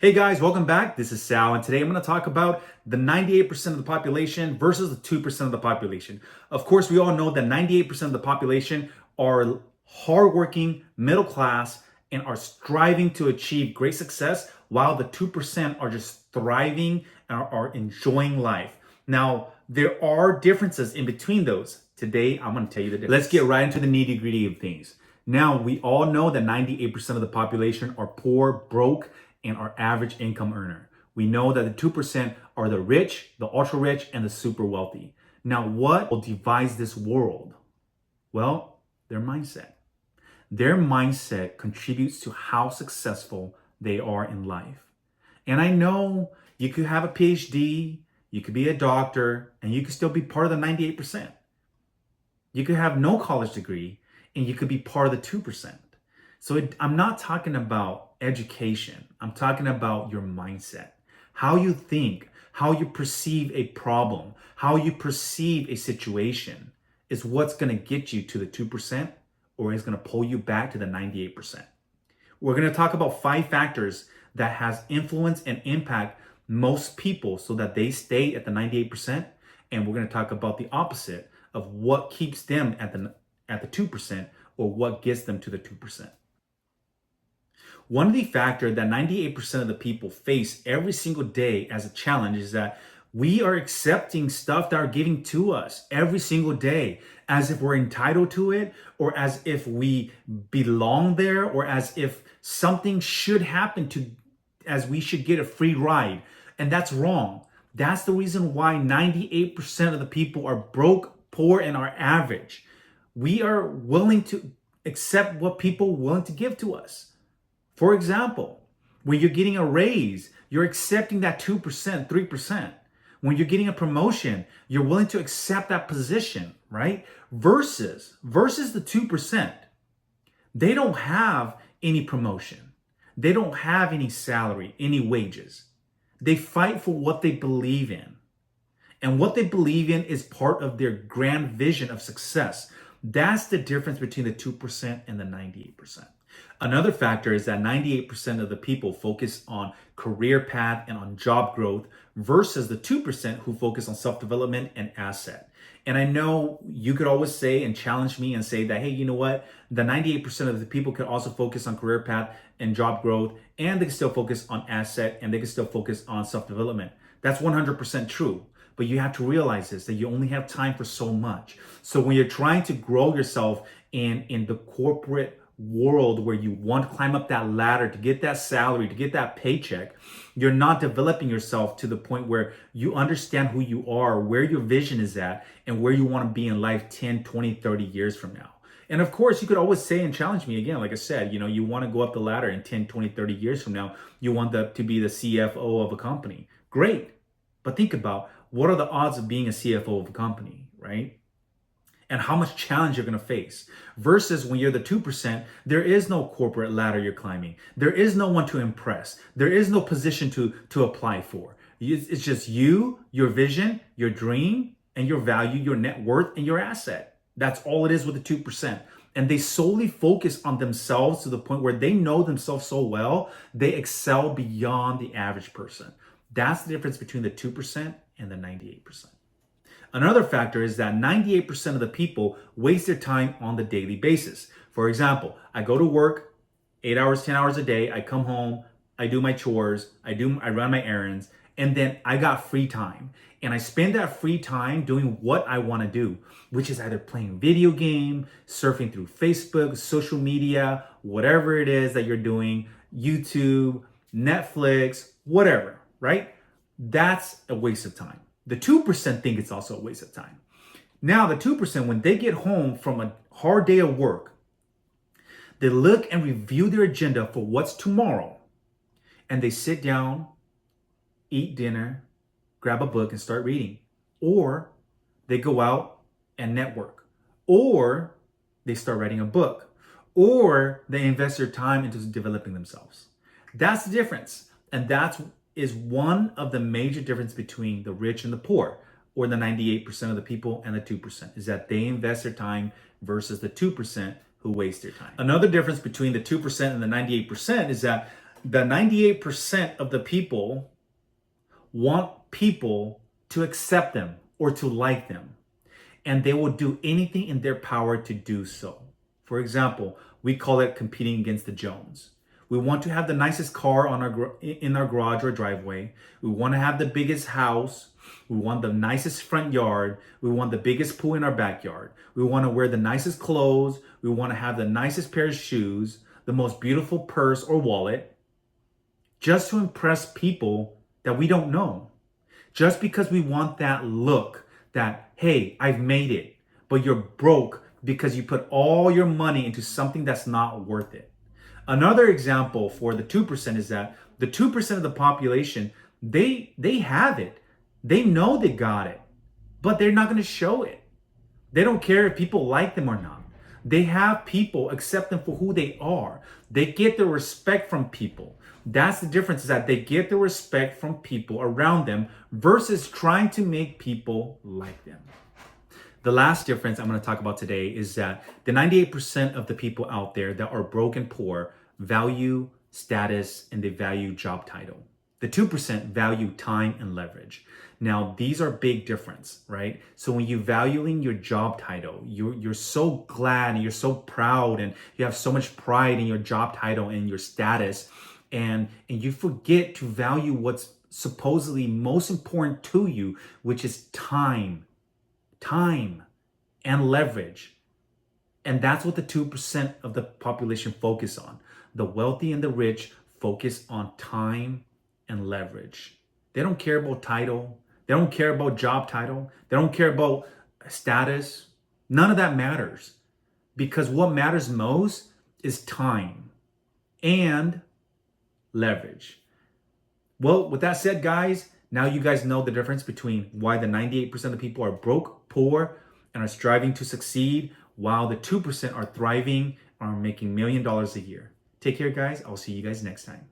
Hey guys, welcome back. This is Sal, and today I'm going to talk about the 98% of the population versus the 2% of the population. Of course, we all know that 98% of the population are hardworking, middle class, and are striving to achieve great success, while the 2% are just thriving and are enjoying life. Now, there are differences in between those. Today, I'm going to tell you the difference. Let's get right into the nitty gritty of things. Now, we all know that 98% of the population are poor, broke, and our average income earner. We know that the 2% are the rich, the ultra rich, and the super wealthy. Now, what will divide this world? Well, their mindset. Their mindset contributes to how successful they are in life. And I know you could have a PhD, you could be a doctor, and you could still be part of the 98%. You could have no college degree, and you could be part of the 2%. So I'm not talking about education. I'm talking about your mindset. How you think, how you perceive a problem, how you perceive a situation is what's going to get you to the 2% or is going to pull you back to the 98%. We're going to talk about 5 factors that has influence and impact most people so that they stay at the 98%. And we're going to talk about the opposite of what keeps them at the 2% or what gets them to the 2%. One of the factors that 98% of the people face every single day as a challenge is that we are accepting stuff that are given to us every single day as if we're entitled to it, or as if we belong there, or as if something should happen to, as we should get a free ride. And that's wrong. That's the reason why 98% of the people are broke, poor, and are average. We are willing to accept what people are willing to give to us. For example, when you're getting a raise, you're accepting that 2%, 3%. When you're getting a promotion, you're willing to accept that position, right? Versus the 2%. They don't have any promotion. They don't have any salary, any wages. They fight for what they believe in. And what they believe in is part of their grand vision of success. That's the difference between the 2% and the 98%. Another factor is that 98% of the people focus on career path and on job growth versus the 2% who focus on self-development and asset. And I know you could always say and challenge me and say that, hey, you know what? The 98% of the people could also focus on career path and job growth, and they can still focus on asset, and they can still focus on self-development. That's 100% true. But you have to realize this, that you only have time for so much. So when you're trying to grow yourself in the corporate world where you want to climb up that ladder to get that salary, to get that paycheck, you're not developing yourself to the point where you understand who you are, where your vision is at, and where you want to be in life 10, 20, 30 years from now. And of course, you could always say and challenge me again, like I said, you want to go up the ladder in 10, 20, 30 years from now. You want to be the CFO of a company. Great. But think about, what are the odds of being a CFO of a company, right? And how much challenge you're going to face. Versus when you're the 2%, there is no corporate ladder you're climbing. There is no one to impress. There is no position to apply for. It's just you, your vision, your dream, and your value, your net worth, and your asset. That's all it is with the 2%. And they solely focus on themselves to the point where they know themselves so well, they excel beyond the average person. That's the difference between the 2% and the 98%. Another factor is that 98% of the people waste their time on the daily basis. For example, I go to work 8 hours, 10 hours a day. I come home, I do my chores, I run my errands, and then I got free time. And I spend that free time doing what I want to do, which is either playing video game, surfing through Facebook, social media, whatever it is that you're doing, YouTube, Netflix, whatever, right? That's a waste of time. The 2% think it's also a waste of time. Now, the 2%, when they get home from a hard day of work, they look and review their agenda for what's tomorrow, and they sit down, eat dinner, grab a book, and start reading. Or they go out and network. Or they start writing a book. Or they invest their time into developing themselves. That's the difference. And that is one of the major difference between the rich and the poor, or the 98% of the people and the 2%, is that they invest their time versus the 2% who waste their time. Another difference between the 2% and the 98% is that The 98% of the people want people to accept them or to like them, and they will do anything in their power to do so. For example, we call it competing against the Jones. We want to have the nicest car in our garage or driveway. We want to have the biggest house. We want the nicest front yard. We want the biggest pool in our backyard. We want to wear the nicest clothes. We want to have the nicest pair of shoes, the most beautiful purse or wallet, just to impress people that we don't know. Just because we want that look that, hey, I've made it, but you're broke because you put all your money into something that's not worth it. Another example for the 2% is that the 2% of the population, they have it. They know they got it, but they're not going to show it. They don't care if people like them or not. They have people accept them for who they are. They get the respect from people. That's the difference, is that they get the respect from people around them versus trying to make people like them. The last difference I'm going to talk about today is that the 98% of the people out there that are broke and poor value status and they value job title. The 2% value time and leverage. Now, these are big difference, right? So when you're valuing your job title, you're so glad and you're so proud and you have so much pride in your job title and your status, and you forget to value what's supposedly most important to you, which is time and leverage. And that's what the 2% of the population focus on. The wealthy and the rich focus on time and leverage. They don't care about title. They don't care about job title. They don't care about status. None of that matters, because what matters most is time and leverage. Well, with that said, guys, now you guys know the difference between why the 98% of people are broke, poor, and are striving to succeed, while the 2% are thriving, are making $1 million a year. Take care, guys. I'll see you guys next time.